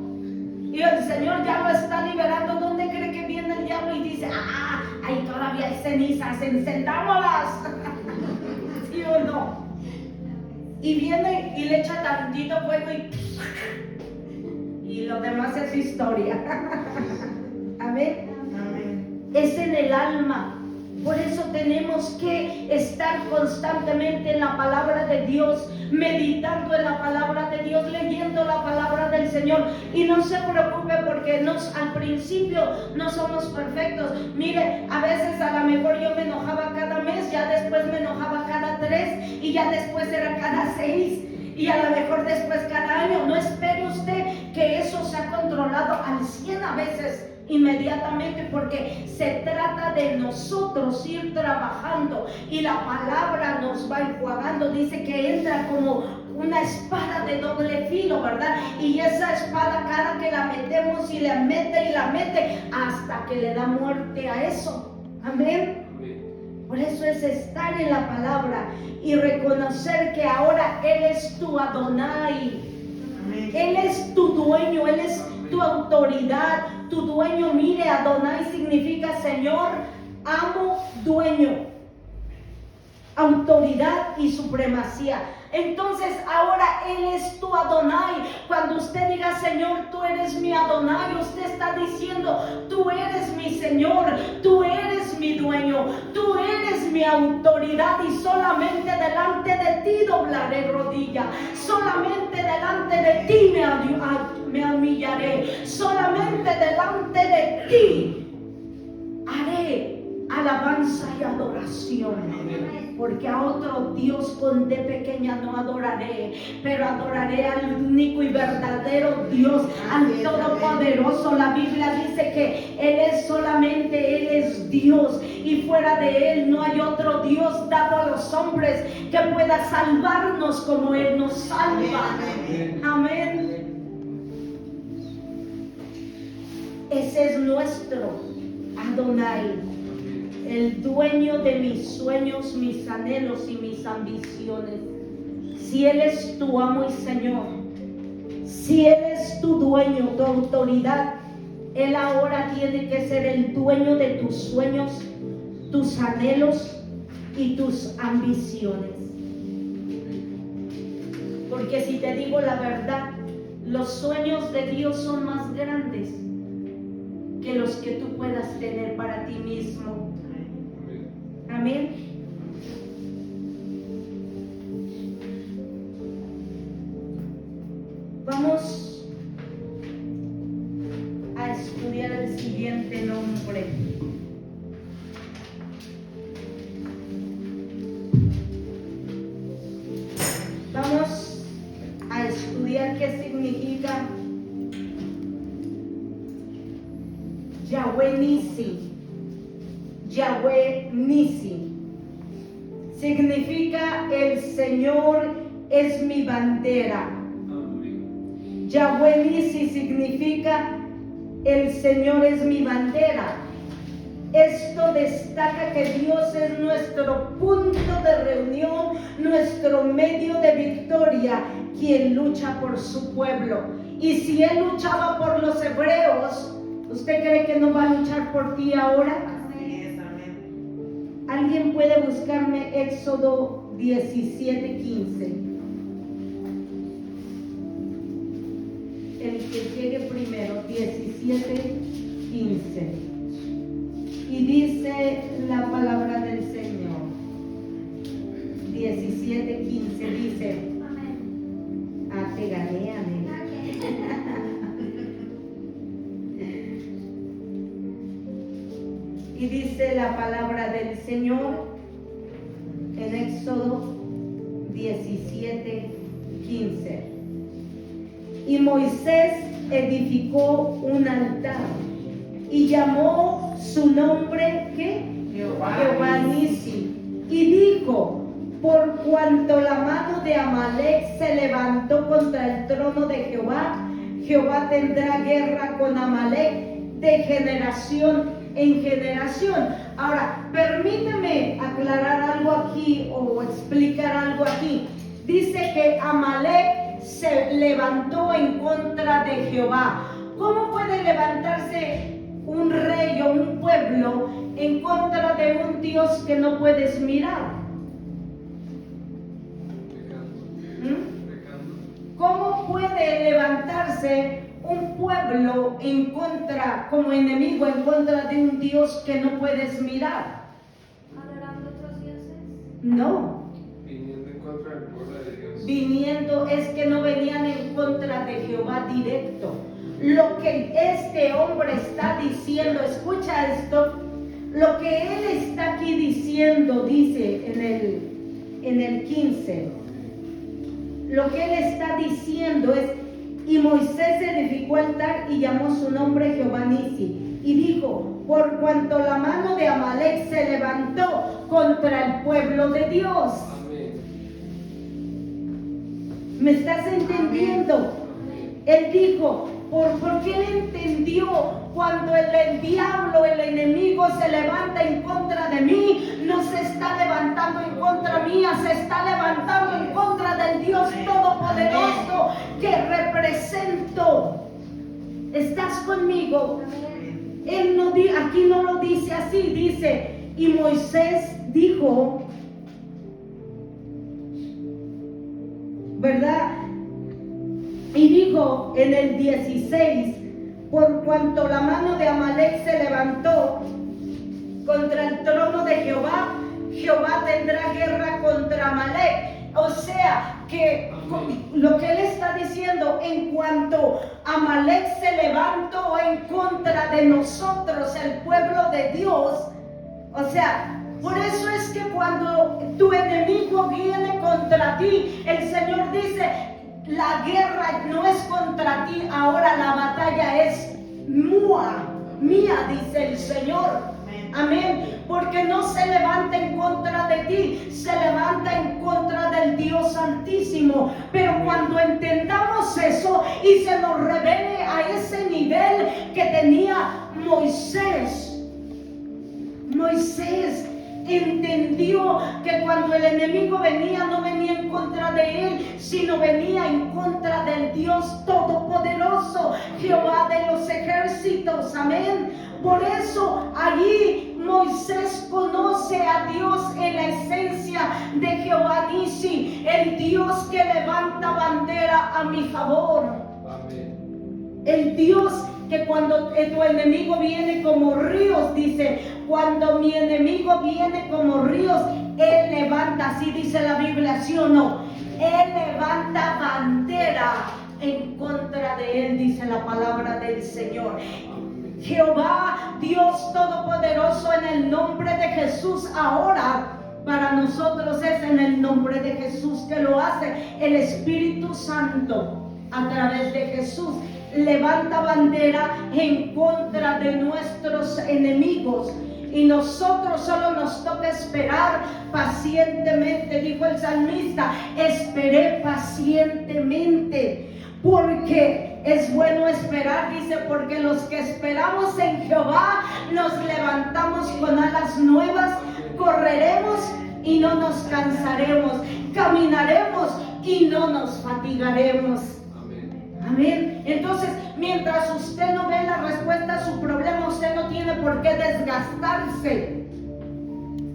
y el Señor ya lo está liberando, ¿dónde cree que viene el diablo y dice, ahí todavía hay cenizas, encendámoslas? ¿Sí o no? Y viene y le echa tantito fuego y lo demás es historia. Amén. Amén. Es en el alma. Por eso tenemos que estar constantemente en la palabra de Dios, meditando en la palabra de Dios, leyendo la palabra del Señor. Y no se preocupe porque al principio no somos perfectos. Mire, a veces a lo mejor yo me enojaba cada mes, ya después me enojaba cada 3 y ya después era cada 6. Y a lo mejor después cada año. No espere usted que eso se ha controlado al 100 a veces inmediatamente, porque se trata de nosotros ir trabajando y la palabra nos va enjuagando. Dice que entra como una espada de doble filo, ¿verdad? Y esa espada, cada que la metemos y la mete hasta que le da muerte a eso. Amén. Por eso es estar en la palabra y reconocer que ahora Él es tu Adonai. Amén. Él es tu dueño, Él es tu autoridad, tu dueño. Mire, Adonai significa Señor, amo, dueño, autoridad y supremacía. Entonces ahora Él es tu Adonai. Cuando usted diga, Señor, tú eres mi Adonai, usted está diciendo, tú eres mi Señor, tú eres mi dueño, tú eres mi autoridad, y solamente delante de ti doblaré rodilla, solamente delante de ti me humillaré, solamente delante de ti haré alabanza y adoración. Porque a otro Dios con D pequeña no adoraré, pero adoraré al único y verdadero Dios, al Todopoderoso. La Biblia dice que Él es Dios, y fuera de Él no hay otro Dios dado a los hombres que pueda salvarnos como Él nos salva. Amén. Ese es nuestro Adonai, el dueño de mis sueños, mis anhelos y mis ambiciones. Si Él es tu amo y Señor, si Él es tu dueño, tu autoridad, Él ahora tiene que ser el dueño de tus sueños, tus anhelos y tus ambiciones. Porque si te digo la verdad, los sueños de Dios son más grandes que los que tú puedas tener para ti mismo. Amén. Vamos siguiente nombre. Vamos a estudiar qué significa Yahweh Nisi. Yahweh Nisi significa el Señor es mi bandera. Yahweh Nisi significa el Señor es mi bandera. Esto destaca que Dios es nuestro punto de reunión, nuestro medio de victoria, quien lucha por su pueblo. Y si Él luchaba por los hebreos, ¿usted cree que no va a luchar por ti ahora? Así es, amén. ¿Alguien puede buscarme Éxodo 17:15? El que llegue primero, 17:15. Y dice la palabra del Señor. 17:15 dice. Ah, te gané, amén. Y dice la palabra del Señor en Éxodo 17:15. Y Moisés edificó un altar y llamó su nombre, ¿qué? Jehová Nisi. Y dijo: por cuanto la mano de Amalek se levantó contra el trono de Jehová, Jehová tendrá guerra con Amalek de generación en generación. Ahora, permíteme aclarar algo aquí o explicar algo aquí. Dice que Amalek se levantó en contra de Jehová. ¿Cómo puede levantarse un rey o un pueblo en contra de un Dios que no puedes mirar? ¿Cómo puede levantarse un pueblo en contra, como enemigo, en contra de un Dios que no puedes mirar? ¿Adorando otros dioses? No. Viniendo en contra del pueblo de Dios. Viniendo, es que no venían en contra de Jehová directo. Lo que este hombre está diciendo, escucha esto, lo que él está aquí diciendo, dice en el 15, lo que él está diciendo es: y Moisés edificó altar y llamó su nombre Jehová Nisi, y dijo: por cuanto la mano de Amalek se levantó contra el pueblo de Dios. Amén. ¿Me estás entendiendo? Amén. Él dijo, porque él entendió, cuando el diablo, el enemigo se levanta en contra de mí, no se está levantando en contra mía, se está levantando en contra del Dios Todopoderoso que represento. ¿Estás conmigo? Él no aquí no lo dice así, dice: y Moisés dijo, ¿verdad? Y dijo en el 16: por cuanto la mano de Amalek se levantó contra el trono de Jehová, Jehová tendrá guerra contra Amalek. O sea, que lo que él está diciendo, en cuanto Amalek se levantó en contra de nosotros, el pueblo de Dios, o sea, por eso es que cuando tu enemigo viene contra ti, el Señor dice: la guerra no es contra ti, ahora la batalla es mía, dice el Señor. Amén. Porque no se levanta en contra de ti, se levanta en contra del Dios Altísimo. Pero cuando entendamos eso y se nos revele a ese nivel que tenía Moisés entendió que cuando el enemigo venía, no venía en contra de él, sino venía en contra del Dios Todopoderoso, Jehová de los ejércitos. Amén. Por eso allí Moisés conoce a Dios en la esencia de Jehová Nisi, el Dios que levanta bandera a mi favor. Amén. El Dios que cuando tu enemigo viene como ríos, dice, cuando mi enemigo viene como ríos, Él levanta, así dice la Biblia, ¿sí o no? Él levanta bandera en contra de él, dice la palabra del Señor. Jehová, Dios Todopoderoso, en el nombre de Jesús, ahora para nosotros es en el nombre de Jesús que lo hace el Espíritu Santo a través de Jesús. Levanta bandera en contra de nuestros enemigos. Y nosotros solo nos toca esperar pacientemente, dijo el salmista, esperé pacientemente. Porque es bueno esperar, dice, porque los que esperamos en Jehová nos levantamos con alas nuevas, correremos y no nos cansaremos, caminaremos y no nos fatigaremos. Amén. Entonces, mientras usted no ve la respuesta a su problema, usted no tiene por qué desgastarse.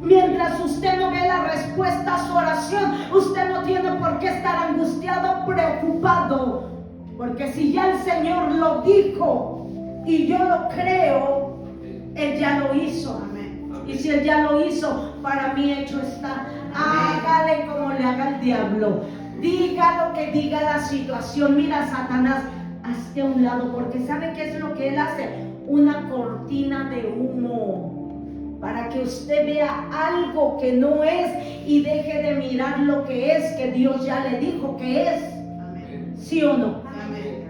Mientras usted no ve la respuesta a su oración, usted no tiene por qué estar angustiado, preocupado. Porque si ya el Señor lo dijo y yo lo creo, Él ya lo hizo. Amén. Y si Él ya lo hizo, para mí hecho está. Hágale como le haga el diablo. Diga lo que diga la situación. Mira, Satanás, hazte a un lado, porque ¿sabe qué es lo que él hace? Una cortina de humo para que usted vea algo que no es y deje de mirar lo que es, que Dios ya le dijo que es. Amén. ¿Sí o no? Amén.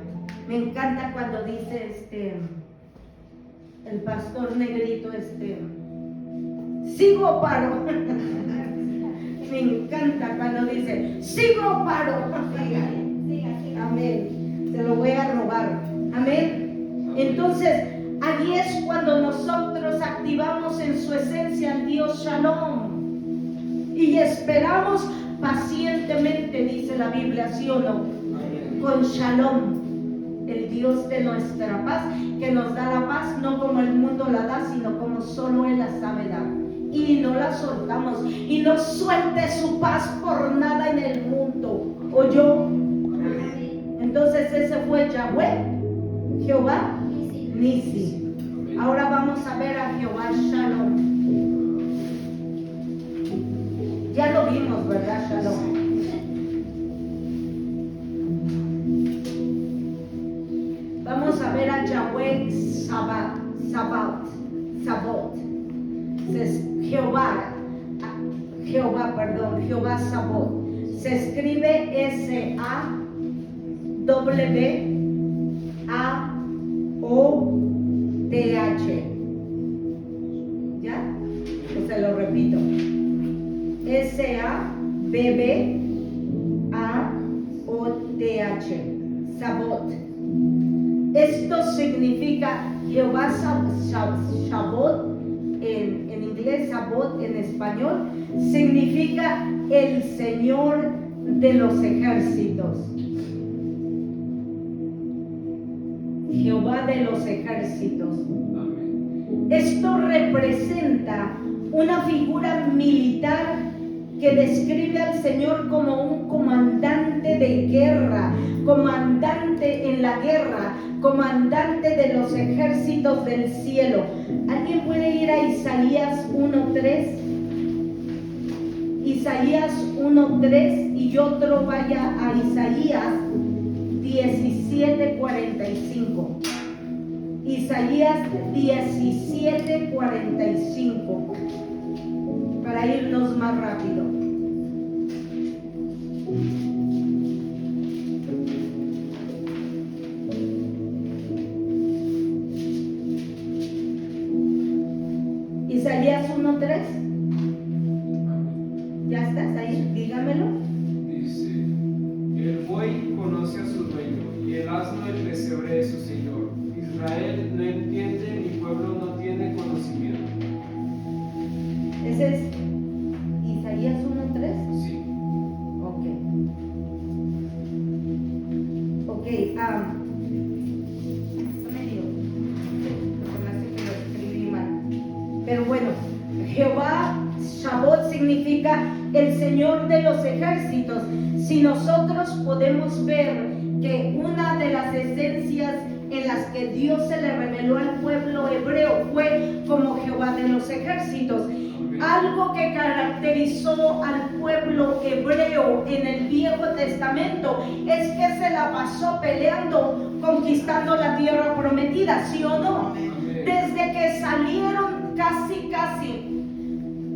Me encanta cuando dice el pastor negrito, sigo paro. Me encanta cuando dice, sigo paro. Amén. Se lo voy a robar. Amén. Entonces, allí es cuando nosotros activamos en su esencia al Dios Shalom. Y esperamos pacientemente, dice la Biblia, ¿sí o no? Con Shalom, el Dios de nuestra paz, que nos da la paz no como el mundo la da, sino como solo Él la sabe dar. Y no la soltamos. Y no suelte su paz por nada en el mundo. ¿Oyó? Entonces ese fue Yahweh, Jehová Nisi. Ahora vamos a ver a Jehová Shalom. Ya lo vimos, ¿verdad? Shalom. Vamos a ver a Yahweh Sabaoth. Jehová Sabaoth. Se escribe S-A-W-A-O-T-H. ¿Ya? Pues se lo repito. S-A-B-B-A-O-T-H. Sabaoth. Esto significa Jehová Sabaoth. En inglés, Sabaoth en español, significa el Señor de los ejércitos. Jehová de los ejércitos. Esto representa una figura militar que describe al Señor como un comandante de guerra, comandante en la guerra, comandante de los ejércitos del cielo. ¿Alguien puede ir a Isaías 1:3? Isaías 1:3 y otro vaya a Isaías 17:45. Isaías 17:45 para irnos más rápido. Isaías 1:3. ¿Ya estás ahí? Dígamelo. Dice, el buey conoce a su dueño y el asno el pesebre de su señor. Israel no entiende, mi pueblo no tiene conocimiento. Ese es Isaías 1:3. Sí. Ok. Pero bueno, Jehová Sabaoth significa el Señor de los ejércitos. Si nosotros podemos ver que una de las esencias en las que Dios se le reveló al pueblo hebreo fue como Jehová de los ejércitos. Algo que caracterizó al pueblo hebreo en el Viejo Testamento es que se la pasó peleando, conquistando la tierra prometida, ¿sí o no?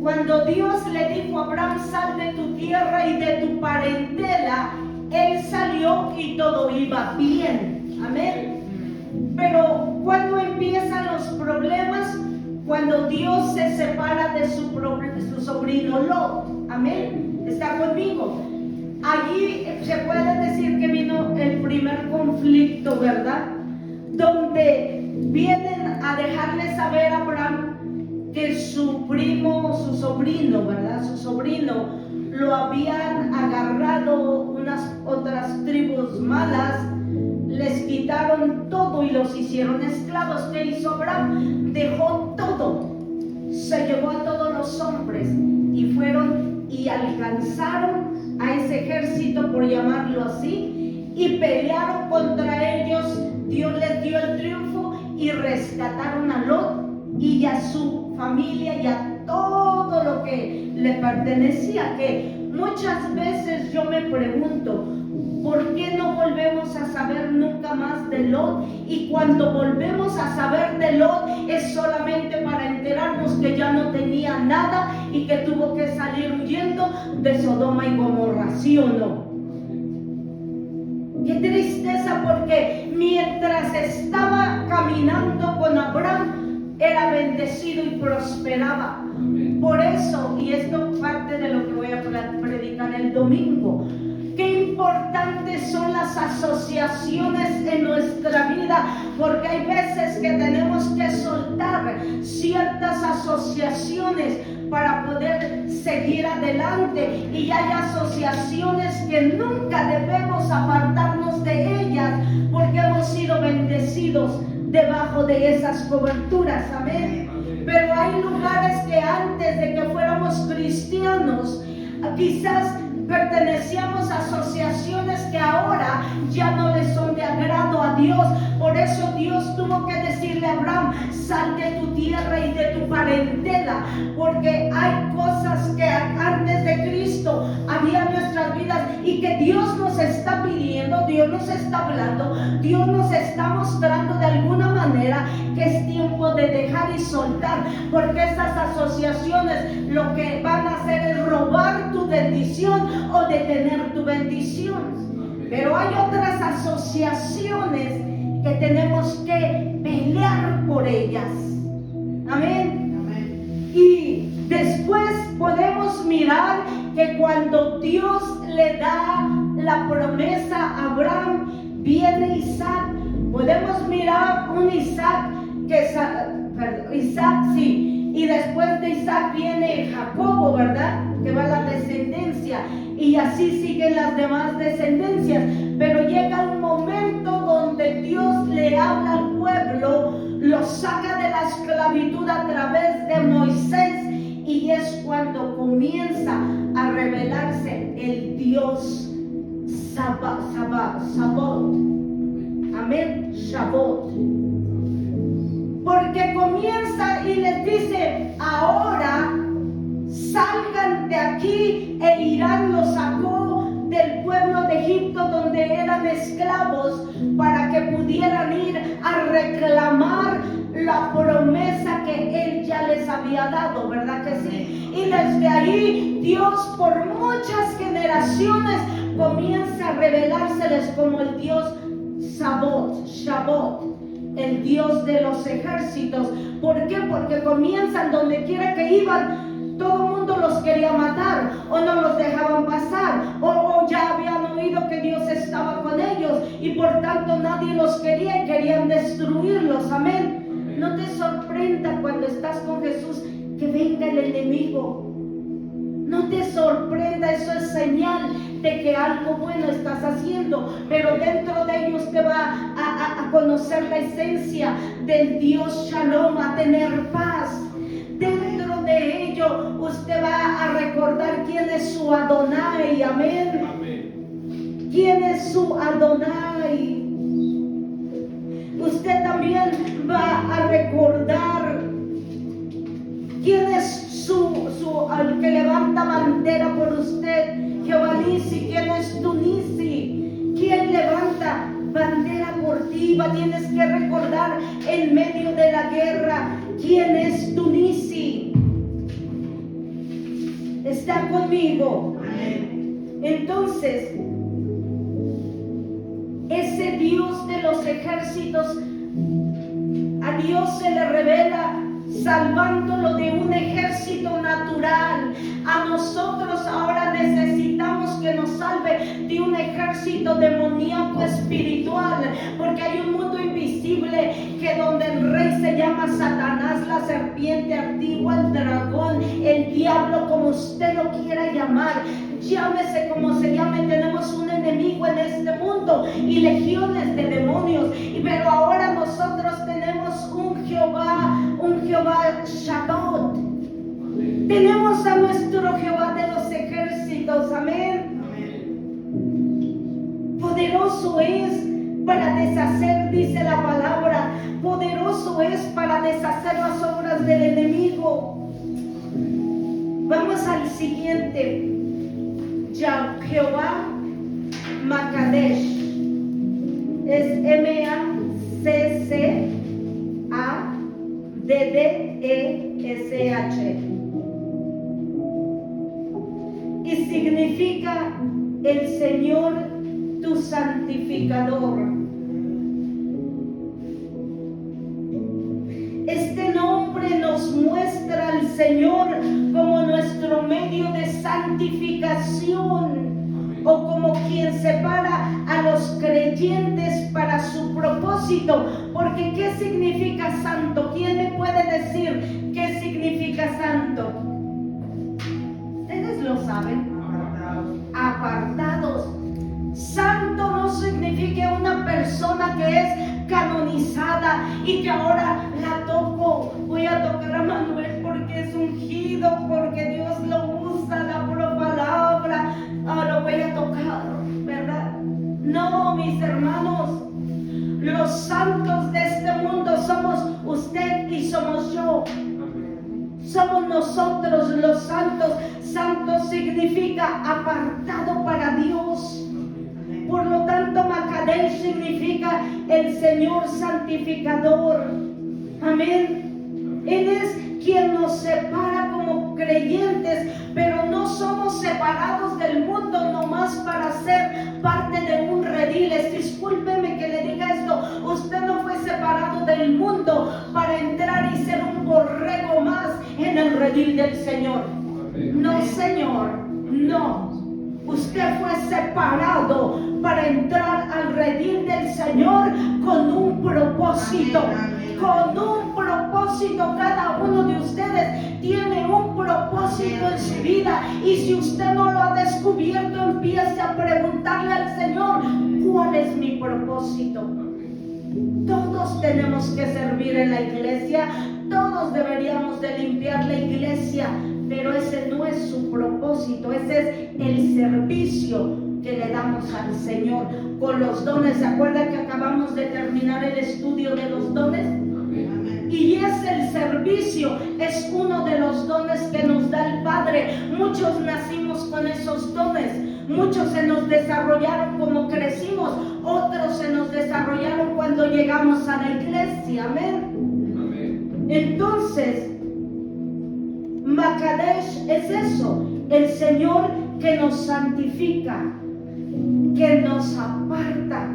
Cuando Dios le dijo a Abraham, sal de tu tierra y de tu parentela, él salió y todo iba bien. Amén. Pero cuando empiezan los problemas, cuando Dios se separa de su sobrino Lot. Amén. ¿Está conmigo? Allí se puede decir que vino el primer conflicto, ¿verdad? Donde vienen a dejarle saber a Abraham que su primo, su sobrino, ¿verdad? Su sobrino lo habían agarrado unas otras tribus malas, les quitaron todo y los hicieron esclavos. ¿Qué hizo Abraham? Dejó todo, se llevó a todos los hombres y fueron y alcanzaron a ese ejército, por llamarlo así, y pelearon contra ellos. Dios les dio el triunfo y rescataron a Lot y a su familia y a todo lo que le pertenecía. Que muchas veces yo me pregunto, ¿por qué no volvemos a saber nunca más de Lot? Y cuando volvemos a saber de Lot es solamente para enterarnos que ya no tenía nada y que tuvo que salir huyendo de Sodoma y Gomorra, ¿sí o no? Qué tristeza, porque mientras estaba caminando con Abraham era bendecido y prosperaba. Por eso, y esto parte de lo que voy a predicar el domingo, qué importantes son las asociaciones en nuestra vida, porque hay veces que tenemos que soltar ciertas asociaciones para poder seguir adelante, y hay asociaciones que nunca debemos apartarnos de ellas, porque hemos sido bendecidos debajo de esas coberturas. Amén. Pero hay lugares que antes de que fuéramos cristianos, quizás pertenecíamos a asociaciones que ahora ya no le son de agrado a Dios. Por eso Dios tuvo que decirle a Abraham, sal de tu tierra y de tu parentela, porque hay cosas que antes de Cristo había en nuestras vidas y que Dios nos está pidiendo, Dios nos está hablando, Dios nos está mostrando de alguna manera que es tiempo de dejar y soltar, porque esas asociaciones lo que van a hacer es robar tu bendición o detener tu bendición. Pero hay otras asociaciones que tenemos que pelear por ellas. Amén. Y después podemos mirar que cuando Dios le da la promesa a Abraham, viene Isaac. Podemos mirar un Isaac y después de Isaac viene Jacobo, ¿verdad? Que va la descendencia, y así siguen las demás descendencias. Pero llega un momento donde Dios le habla al pueblo, lo saca de la esclavitud a través de Moisés, y es cuando comienza a revelarse el Dios Sabot. Amén, Shabbat. Porque comienza y les dice, ahora salgan de aquí, e irán, los sacó del pueblo de Egipto donde eran esclavos, para que pudieran ir a reclamar la promesa que Él ya les había dado, ¿verdad que sí? Y desde ahí Dios por muchas generaciones comienza a revelárseles como el Dios Shabbat, el Dios de los ejércitos. ¿Por qué? Porque comienzan donde quiera que iban, todo el mundo los quería matar, o no los dejaban pasar, o ya habían oído que Dios estaba con ellos y por tanto nadie los quería y querían destruirlos. Amén. No te sorprenda cuando estás con Jesús que venga el enemigo. No te sorprenda, eso es señal de que algo bueno estás haciendo, pero dentro de ellos te va a conocer la esencia del Dios Shalom, a tener paz. Dentro de ello usted va a recordar quién es su Adonai. Amén. Amén. ¿Quién es su Adonai? Usted también va a recordar quién es al que levanta bandera por usted. Jehová Nisi. ¿Quién es tu Nisi? ¿Quién levanta bandera por ti? Tienes que recordar en medio de la guerra quién es tu Nisi. está conmigo. Amén. Entonces, ese Dios de los ejércitos, a Dios se le revela salvándolo de un ejército natural. A nosotros ahora necesitamos que nos salve de un ejército demoníaco espiritual, porque hay un mundo invisible que donde el rey se llama Satanás, la serpiente antigua, el dragón, el diablo, como usted lo quiera llamar, llámese como se llame. Tenemos un enemigo en este mundo y legiones de demonios, pero ahora nosotros tenemos un Jehová Shabbat. Tenemos a nuestro Jehová de los ejércitos. Amén. Poderoso es para deshacer, dice la palabra, poderoso es para deshacer las obras del enemigo. Vamos al siguiente. Jehová Makadesh. Es M-A-C-C-A-D-D-E-S-H. Y significa el Señor tu santificador. Este nombre nos muestra al Señor como nuestro medio de santificación, o como quien separa a los creyentes para su propósito. Porque ¿qué significa santo? ¿Quién me puede decir qué significa santo? Ustedes lo saben. Apartados. Santo no significa una persona que es canonizada y que ahora la toco. Voy a tocar a Manuel porque es ungido, porque Dios lo usa, la pura palabra. Lo voy a tocar, ¿verdad? No, mis hermanos. Los santos de este mundo somos usted y somos yo. Somos nosotros los santos. Santo significa apartado para Dios. Por lo tanto, Makadesh significa el Señor santificador. Amén. Él es quien nos separa como creyentes, pero no somos separados del mundo nomás para ser parte de un redil. Discúlpeme que le diga esto. Usted no fue separado del mundo para entrar y ser un borrego más en el redil del Señor. No, Señor, no. Usted fue separado para entrar al redil del Señor con un propósito. Con un propósito. Cada uno de ustedes tiene un propósito en su vida. Y si usted no lo ha descubierto, empiece a preguntarle al Señor: ¿cuál es mi propósito? Todos tenemos que servir en la iglesia. Todos deberíamos de limpiar la iglesia. Pero ese no es su propósito. Ese es el servicio que le damos al Señor con los dones. ¿Se acuerda que acabamos de terminar el estudio de los dones? Y es el servicio, es uno de los dones que nos da el Padre. Muchos nacimos con esos dones, muchos se nos desarrollaron como crecimos, otros se nos desarrollaron cuando llegamos a la iglesia. Amén. Entonces, Makadesh es eso, el Señor que nos santifica, que nos aparta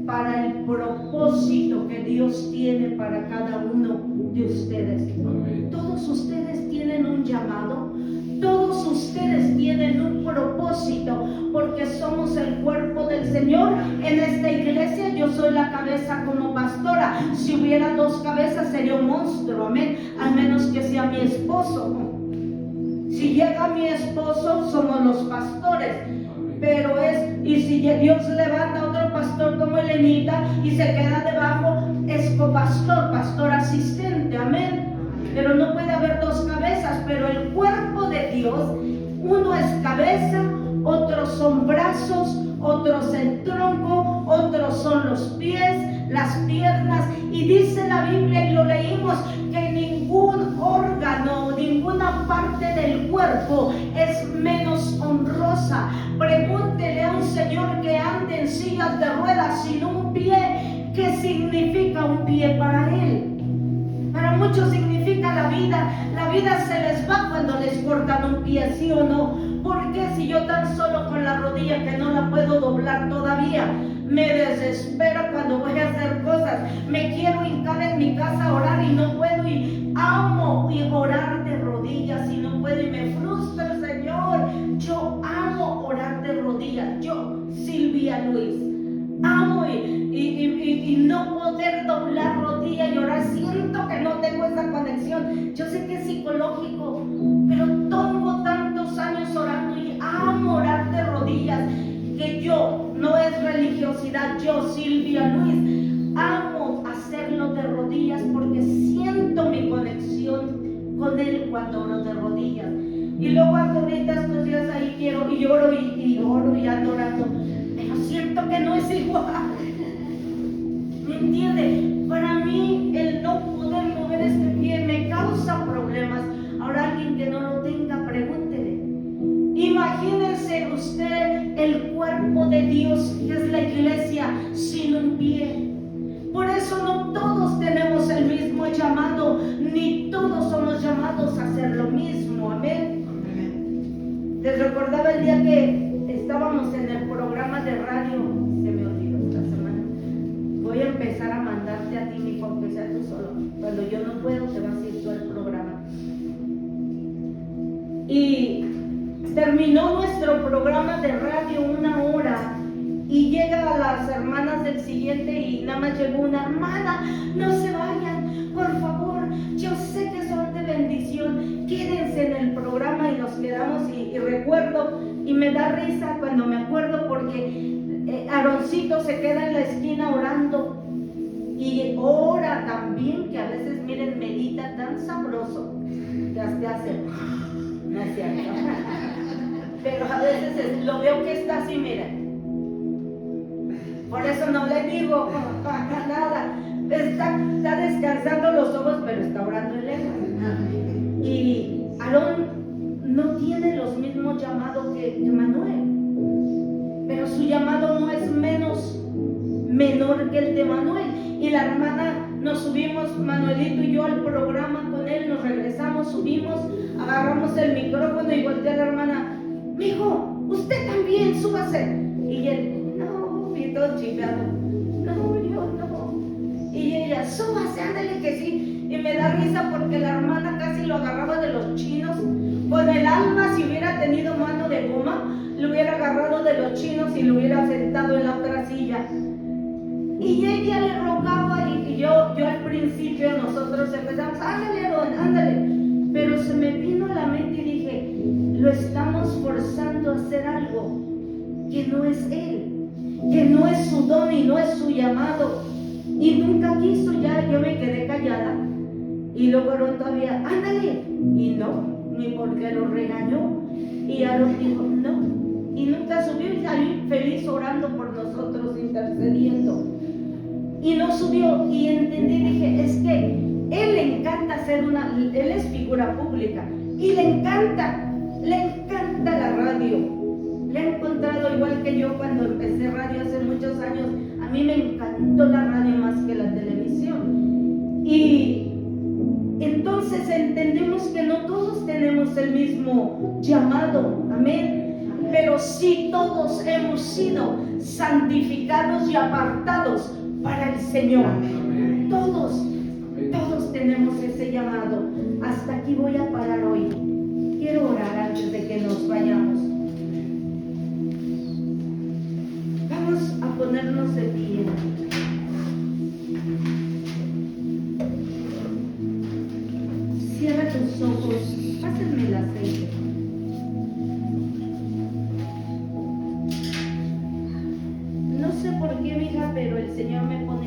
para el propósito que Dios tiene para cada uno de ustedes. Amén. Todos ustedes tienen un llamado, todos ustedes tienen un propósito, porque somos el cuerpo del Señor. En esta iglesia yo soy la cabeza como pastora. Si hubiera dos cabezas sería un monstruo, amén, al menos que sea mi esposo. Si llega mi esposo, somos los pastores. Pero y si Dios levanta otro pastor como Elenita y se queda debajo, es copastor, pastor asistente, amén. Pero no puede haber dos cabezas. Pero el cuerpo de Dios, uno es cabeza, otros son brazos, otros el tronco, otros son los pies, las piernas. Y dice la Biblia, y lo leímos, que ningún órgano, ninguna parte del cuerpo es menos honrosa. Pregúntele a un señor que ande en sillas de ruedas sin un pie, ¿qué significa un pie para él? Para muchos significa la vida. La vida se les va cuando puedes cortar un pie, sí o no. ¿Por qué si yo tan solo con la rodilla que no la puedo doblar todavía? Me desespero cuando voy a hacer cosas. Me quiero hincar en mi casa a orar y no puedo, y amo y orar de rodillas y no puedo, y me frustra el Señor. Yo amo orar de rodillas. Yo, Silvia Luis, amo y no poder doblar rodilla y orar. Siento que no tengo esa conexión. Yo sé que es psicológico, pero tengo tantos años orando y amo orar de rodillas, que yo, no es religiosidad, yo, Silvia Luis, amo hacerlo de rodillas porque siento mi conexión con Él cuando oro de rodillas. Y luego ahorita estos días ahí quiero y lloro y oro y ando orando, pero siento que no es igual. ¿Me entiende? Para mí el no poder mover este pie me causa problemas. Ahora alguien que no lo tenga, pregúntele. Imagínense usted el cuerpo de Dios, que es la iglesia, sin un pie. Por eso no todos tenemos el mismo llamado, ni todos somos llamados a hacer lo mismo. Amén. Les recordaba el día que estábamos en el programa de radio, se me olvidó esta semana. Voy a empezar a mandarte a ti, mi hijo, aunque sea tú solo. Cuando yo no puedo, te vas a ir tú al programa. Y terminó nuestro programa de radio 1 hora y llega a las hermanas del siguiente y nada más llegó una hermana. No se vayan, por favor, yo sé que son de bendición, quédense en el programa. Y nos quedamos y recuerdo y me da risa cuando me acuerdo, porque Aaroncito se queda en la esquina orando y ora también, que a veces miren, medita tan sabroso que hasta hace, no es cierto, pero a veces lo veo que está así, miren. Por eso no le digo nada. Está descansando los ojos, pero está orando en lengua. Y Aarón no tiene los mismos llamados que Manuel, pero su llamado no es menor que el de Manuel. Y la hermana, nos subimos, Manuelito y yo, al programa con él, nos regresamos, subimos, agarramos el micrófono y volteé a la hermana: mijo, usted también, súbase. Y él: no, y todo chiflado: no, yo no. Y ella: súbase, ándale que sí. Y me da risa porque la hermana casi lo agarraba de los chinos. Con el alma, si hubiera tenido mano de goma, lo hubiera agarrado de los chinos y lo hubiera sentado en la otra silla. Y ella le rogaba, y yo al principio, nosotros empezamos: ándale, Aarón, ándale. Pero se me vino a la mente y dije: lo estamos forzando a hacer algo que no es él, que no es su don y no es su llamado. Y nunca quiso. Ya yo me quedé callada. Y luego Aarón todavía: ándale. Y no, ni porque lo regañó. Y Aarón dijo: no. Y nunca subió, y salió feliz orando por nosotros, intercediendo. Y no subió. Y entendí, dije: es que él le encanta él es figura pública y le encanta la radio. Le he encontrado, igual que yo cuando empecé radio hace muchos años, a mí me encantó la radio más que la televisión. Y entonces entendemos que no todos tenemos el mismo llamado, amén. Pero sí todos hemos sido santificados y apartados para el Señor. Todos tenemos ese llamado. Hasta aquí voy a parar hoy. Quiero orar antes de que nos vayamos. Vamos a ponernos de pie. Cierra tus ojos. Pásenme el aceite. No sé por qué, mija, pero el Señor me pone